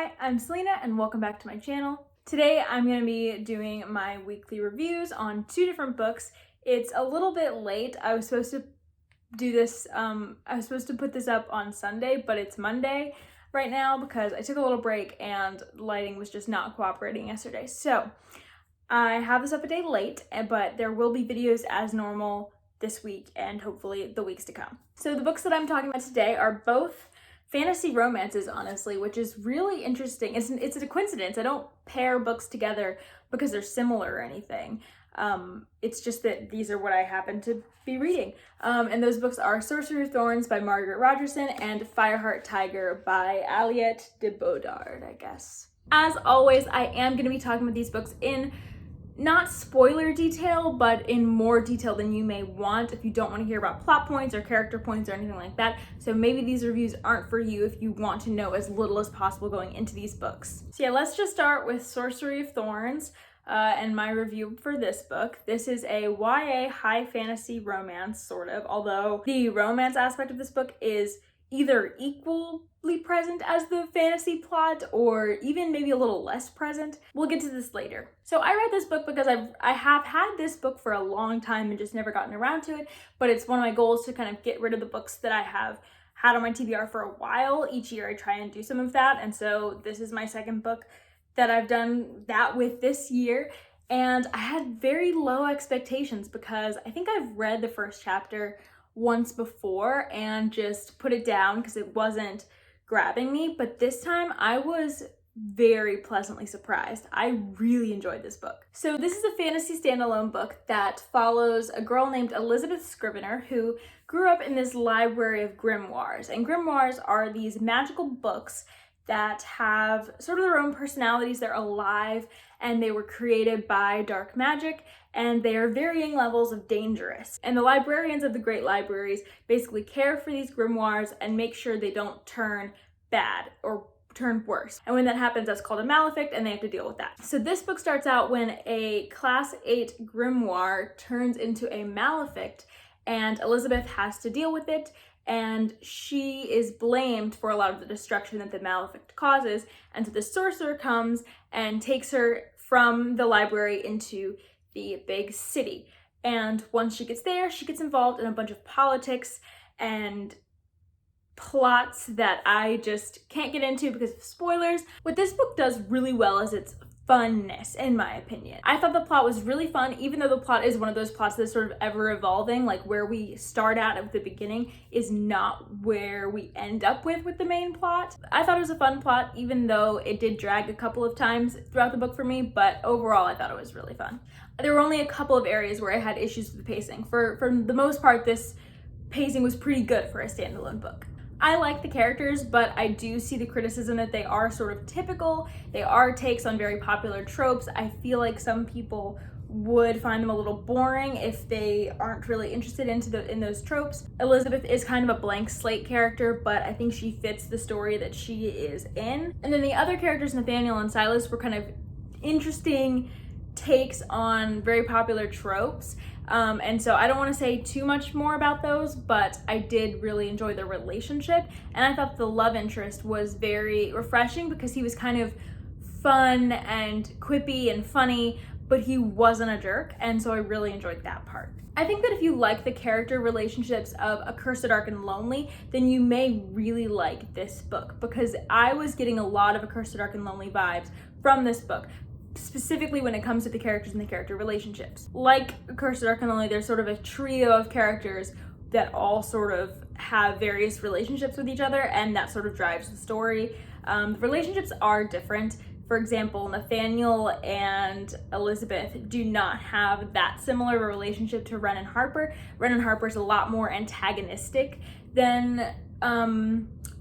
Hi, I'm Selena and welcome back to my channel. Today I'm going to be doing my weekly reviews on two different books. It's a little bit late. I was supposed to do this, I was supposed to put this up on Sunday, but it's Monday right now because I took a little break and lighting was just not cooperating yesterday. So I have this up a day late, but there will be videos as normal this week and hopefully the weeks to come. So the books that I'm talking about today are both fantasy romances, honestly, which is really interesting. It's a coincidence. I don't pair books together because they're similar or anything. It's just that these are what I happen to be reading. And those books are Sorcery of Thorns by Margaret Rogerson and Fireheart Tiger by Aliette de Bodard, I guess. As always, I am going to be talking about these books in not spoiler detail, but in more detail than you may want if you don't want to hear about plot points or character points or anything like that. So maybe these reviews aren't for you if you want to know as little as possible going into these books. So yeah, let's just start with Sorcery of Thorns and my review for this book. This is a YA high fantasy romance, sort of, although the romance aspect of this book is either equally present as the fantasy plot or even maybe a little less present. We'll get to this later. So I read this book because I have had this book for a long time and just never gotten around to it, but it's one of my goals to kind of get rid of the books that I have had on my TBR for a while. Each year I try and do some of that, and so this is my second book that I've done that with this year. And I had very low expectations because I think I've read the first chapter once before and just put it down because it wasn't grabbing me, but this time I was very pleasantly surprised. I really enjoyed this book. So this is a fantasy standalone book that follows a girl named Elizabeth Scrivener who grew up in this library of grimoires, and grimoires are these magical books that have sort of their own personalities. They're alive and they were created by dark magic, and they are varying levels of dangerous. And the librarians of the great libraries basically care for these grimoires and make sure they don't turn bad or turn worse. And when that happens, that's called a malefict, and they have to deal with that. So this book starts out when a class 8 grimoire turns into a malefict, and Elizabeth has to deal with it, and she is blamed for a lot of the destruction that the malefict causes. And so the sorcerer comes and takes her from the library into the big city. And once she gets there, she gets involved in a bunch of politics and plots that I just can't get into because of spoilers. What this book does really well is its funness, in my opinion. I thought the plot was really fun, even though the plot is one of those plots that's sort of ever evolving, like where we start at the beginning is not where we end up with the main plot. I thought it was a fun plot, even though it did drag a couple of times throughout the book for me, but overall I thought it was really fun. There were only a couple of areas where I had issues with the pacing. For the most part, this pacing was pretty good for a standalone book. I like the characters, but I do see the criticism that they are sort of typical. They are takes on very popular tropes. I feel like some people would find them a little boring if they aren't really interested in those tropes. Elizabeth is kind of a blank slate character, but I think she fits the story that she is in. And then the other characters, Nathaniel and Silas, were kind of interesting takes on very popular tropes. And so I don't want to say too much more about those, but I did really enjoy their relationship. And I thought the love interest was very refreshing because he was kind of fun and quippy and funny, but he wasn't a jerk. And so I really enjoyed that part. I think that if you like the character relationships of A Cursed, Dark, and Lonely, then you may really like this book, because I was getting a lot of A Cursed, Dark, and Lonely vibes from this book, specifically when it comes to the characters and the character relationships. Like Cursed, Dark, and Lonely, there's sort of a trio of characters that all sort of have various relationships with each other, and that sort of drives the story. The relationships are different. For example, Nathaniel and Elizabeth do not have that similar of a relationship to Wren and Harper. Wren and Harper is a lot more antagonistic than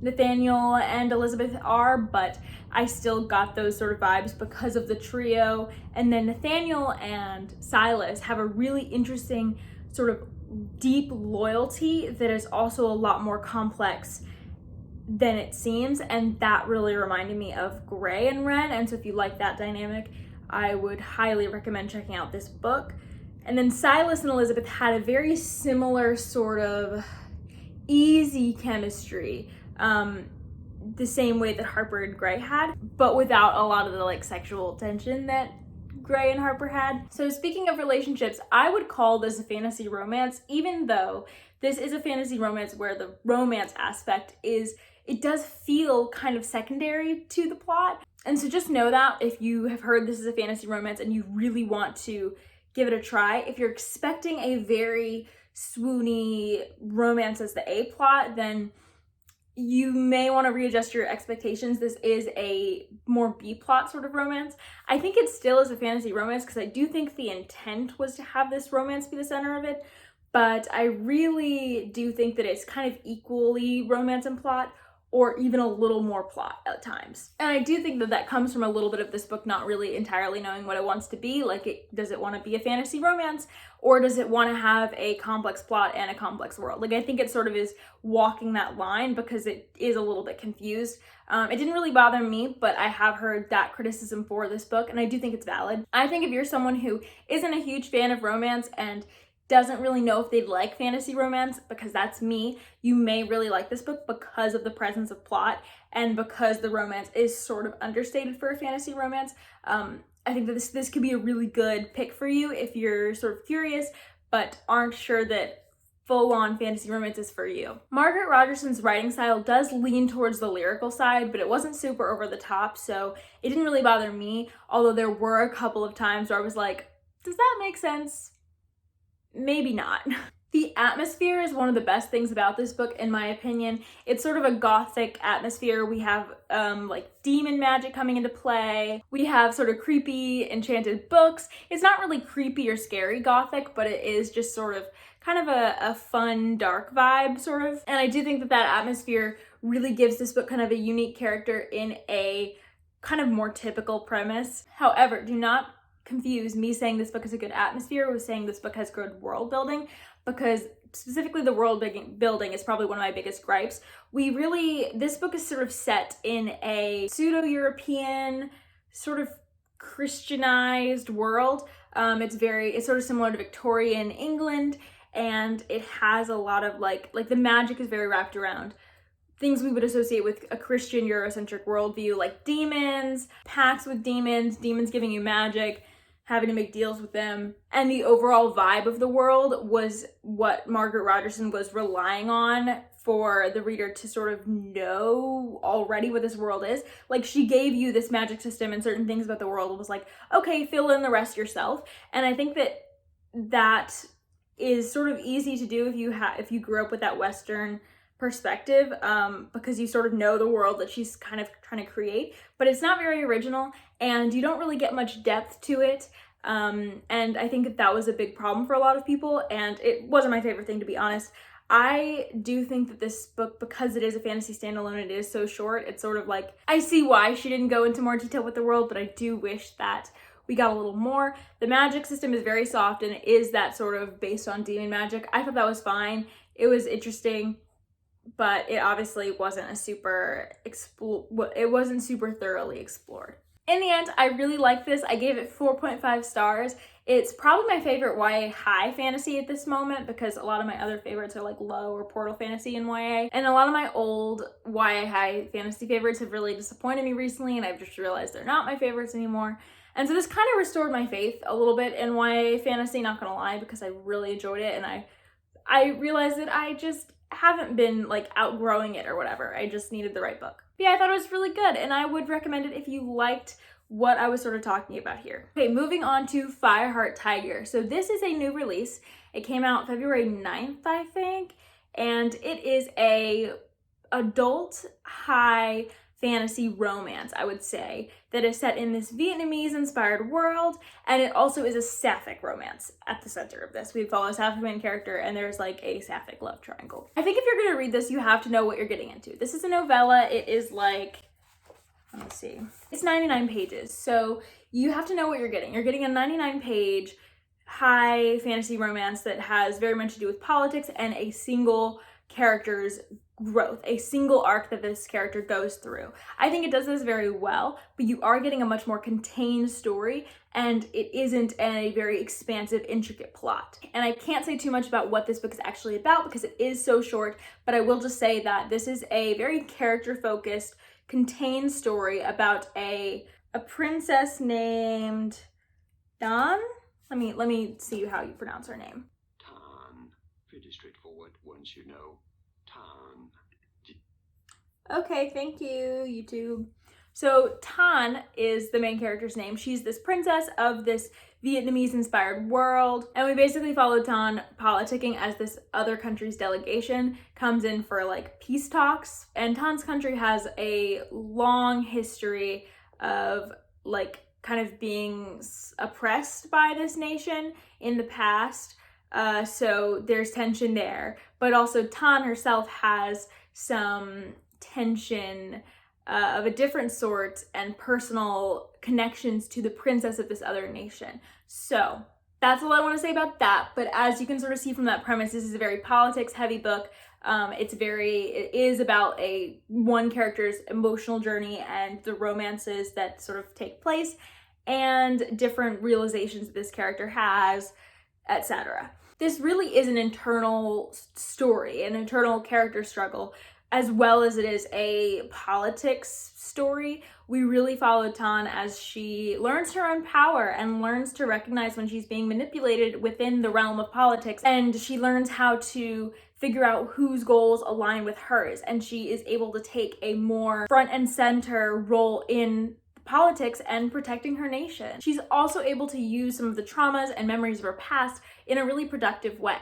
Nathaniel and Elizabeth are, but I still got those sort of vibes because of the trio. And then Nathaniel and Silas have a really interesting sort of deep loyalty that is also a lot more complex than it seems, and that really reminded me of Gray and Wren. And so if you like that dynamic, I would highly recommend checking out this book. And then Silas and Elizabeth had a very similar sort of easy chemistry. the same way that Harper and Gray had, but without a lot of the like sexual tension that Gray and Harper had. So speaking of relationships, I would call this a fantasy romance, even though this is a fantasy romance where the romance aspect is, it does feel kind of secondary to the plot. And so just know that if you have heard this is a fantasy romance and you really want to give it a try, if you're expecting a very swoony romance as the A plot, then you may want to readjust your expectations. This is a more B plot sort of romance. I think it still is a fantasy romance because I do think the intent was to have this romance be the center of it, but I really do think that it's kind of equally romance and plot, or even a little more plot at times. And I do think that that comes from a little bit of this book not really entirely knowing what it wants to be. Like, does it want to be a fantasy romance, or does it want to have a complex plot and a complex world? Like, I think it sort of is walking that line because it is a little bit confused. It didn't really bother me, but I have heard that criticism for this book, and I do think it's valid. I think if you're someone who isn't a huge fan of romance and doesn't really know if they'd like fantasy romance, because that's me, you may really like this book because of the presence of plot and because the romance is sort of understated for a fantasy romance. I think that this could be a really good pick for you if you're sort of curious but aren't sure that full-on fantasy romance is for you. Margaret Rogerson's writing style does lean towards the lyrical side, but it wasn't super over the top, so it didn't really bother me, although there were a couple of times where I was like, does that make sense? Maybe not. The atmosphere is one of the best things about this book, in my opinion. It's sort of a gothic atmosphere. We have like demon magic coming into play. We have sort of creepy enchanted books. It's not really creepy or scary gothic, but it is just sort of kind of a fun, dark vibe, sort of. And I do think that that atmosphere really gives this book kind of a unique character in a kind of more typical premise. However, do not confuse me saying this book has a good atmosphere with saying this book has good world building, because specifically the world building is probably one of my biggest gripes. This book is sort of set in a pseudo-European, sort of Christianized world. It's sort of similar to Victorian England, and it has a lot of like the magic is very wrapped around things we would associate with a Christian Eurocentric worldview, like demons, pacts with demons, demons giving you magic, having to make deals with them. And the overall vibe of the world was what Margaret Rogerson was relying on for the reader to sort of know already what this world is. Like, she gave you this magic system and certain things about the world and was like, okay, fill in the rest yourself. And I think that is sort of easy to do if you grew up with that Western perspective, because you sort of know the world that she's kind of trying to create, but it's not very original and you don't really get much depth to it. And I think that was a big problem for a lot of people, and it wasn't my favorite thing, to be honest. I do think that this book, because it is a fantasy standalone, it is so short, it's sort of like, I see why she didn't go into more detail with the world, but I do wish that we got a little more. The magic system is very soft and it is that sort of based on demon magic. I thought that was fine. It was interesting, but it obviously wasn't super thoroughly explored. In the end, I really liked this. I gave it 4.5 stars. It's probably my favorite YA high fantasy at this moment, because a lot of my other favorites are like low or portal fantasy in YA. And a lot of my old YA high fantasy favorites have really disappointed me recently, and I've just realized they're not my favorites anymore. And so this kind of restored my faith a little bit in YA fantasy, not gonna lie, because I really enjoyed it, and I realized that I just haven't been like outgrowing it or whatever. I just needed the right book. But yeah, I thought it was really good, and I would recommend it if you liked what I was sort of talking about here. Okay, moving on to Fireheart Tiger. So this is a new release. It came out February 9th, I think, and it is a adult high fantasy romance, I would say, that is set in this Vietnamese-inspired world, and it also is a sapphic romance at the center of this. We follow a sapphic main character, and there's like a sapphic love triangle. I think if you're gonna read this, you have to know what you're getting into. This is a novella. It is like, let's see, it's 99 pages, so you have to know what you're getting. You're getting a 99-page high fantasy romance that has very much to do with politics and a single character's growth, a single arc that this character goes through. I think it does this very well, but you are getting a much more contained story, and it isn't a very expansive, intricate plot. And I can't say too much about what this book is actually about because it is so short, but I will just say that this is a very character-focused, contained story about a princess named Dawn? Let me see how you pronounce her name. Tan. Pretty straightforward once you know. Tan. Okay, thank you, YouTube. So Tan is the main character's name. She's this princess of this Vietnamese-inspired world, and we basically follow Tan politicking as this other country's delegation comes in for like peace talks. And Tan's country has a long history of like kind of being oppressed by this nation in the past. So there's tension there, but also Tan herself has some tension of a different sort and personal connections to the princess of this other nation. So that's all I want to say about that. But as you can sort of see from that premise, this is a very politics heavy book. It is about one character's emotional journey and the romances that sort of take place and different realizations that this character has, etc. This really is an internal story, an internal character struggle, as well as it is a politics story. We really follow Tan as she learns her own power and learns to recognize when she's being manipulated within the realm of politics, and she learns how to figure out whose goals align with hers, and she is able to take a more front and center role in politics and protecting her nation. She's also able to use some of the traumas and memories of her past in a really productive way.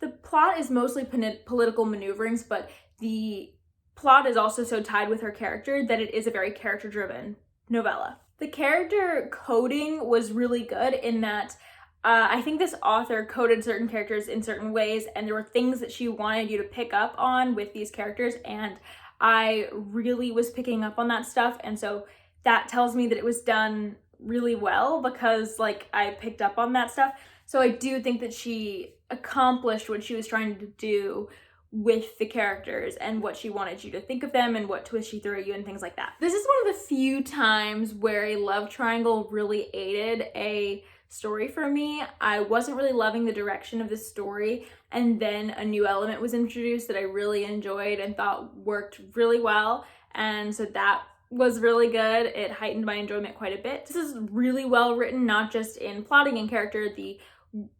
The plot is mostly political maneuverings, but the plot is also so tied with her character that it is a very character-driven novella. The character coding was really good in that I think this author coded certain characters in certain ways, and there were things that she wanted you to pick up on with these characters, and I really was picking up on that stuff, and so that tells me that it was done really well because like I picked up on that stuff. So I do think that she accomplished what she was trying to do with the characters and what she wanted you to think of them and what twist she threw at you and things like that. This is one of the few times where a love triangle really aided a story for me. I wasn't really loving the direction of the story, and then a new element was introduced that I really enjoyed and thought worked really well, and so that was really good. It heightened my enjoyment quite a bit. This is really well written, not just in plotting and character.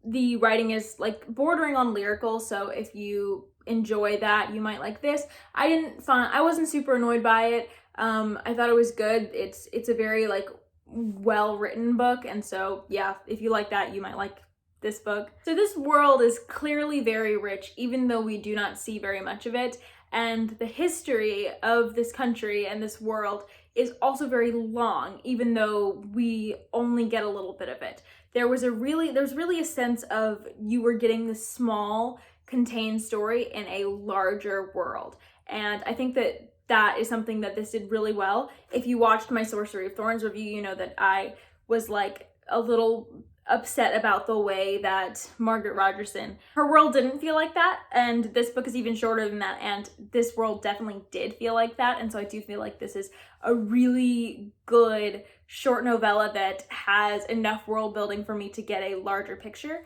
The writing is like bordering on lyrical, so if you enjoy that, you might like this. I wasn't super annoyed by it. I thought it was good. It's a very like well-written book, and so yeah, if you like that, you might like this book. So this world is clearly very rich, even though we do not see very much of it. And the history of this country and this world is also very long, even though we only get a little bit of it. There's really a sense of you were getting this small, contained story in a larger world. And I think that is something that this did really well. If you watched my Sorcery of Thorns review, you know that I was like a little upset about the way that Margaret Rogerson, her world didn't feel like that, and this book is even shorter than that, and this world definitely did feel like that, and so I do feel like this is a really good short novella that has enough world building for me to get a larger picture.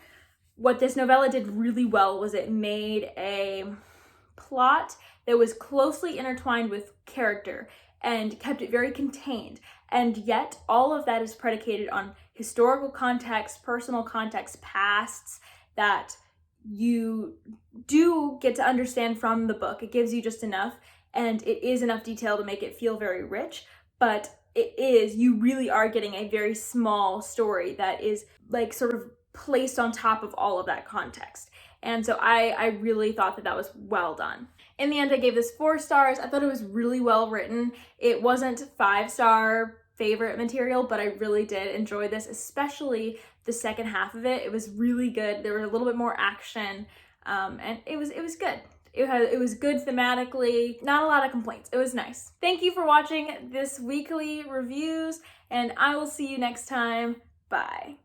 What this novella did really well was it made a plot that was closely intertwined with character and kept it very contained, and yet all of that is predicated on historical context, personal context, pasts that you do get to understand from the book. It gives you just enough, and it is enough detail to make it feel very rich, but you really are getting a very small story that is like sort of placed on top of all of that context. And so I really thought that was well done. In the end, I gave this 4 stars. I thought it was really well written. It wasn't 5-star favorite material, but I really did enjoy this, especially the second half of it. It was really good. There was a little bit more action, and it was good. It was good thematically, not a lot of complaints. It was nice. Thank you for watching this weekly reviews, and I will see you next time. Bye.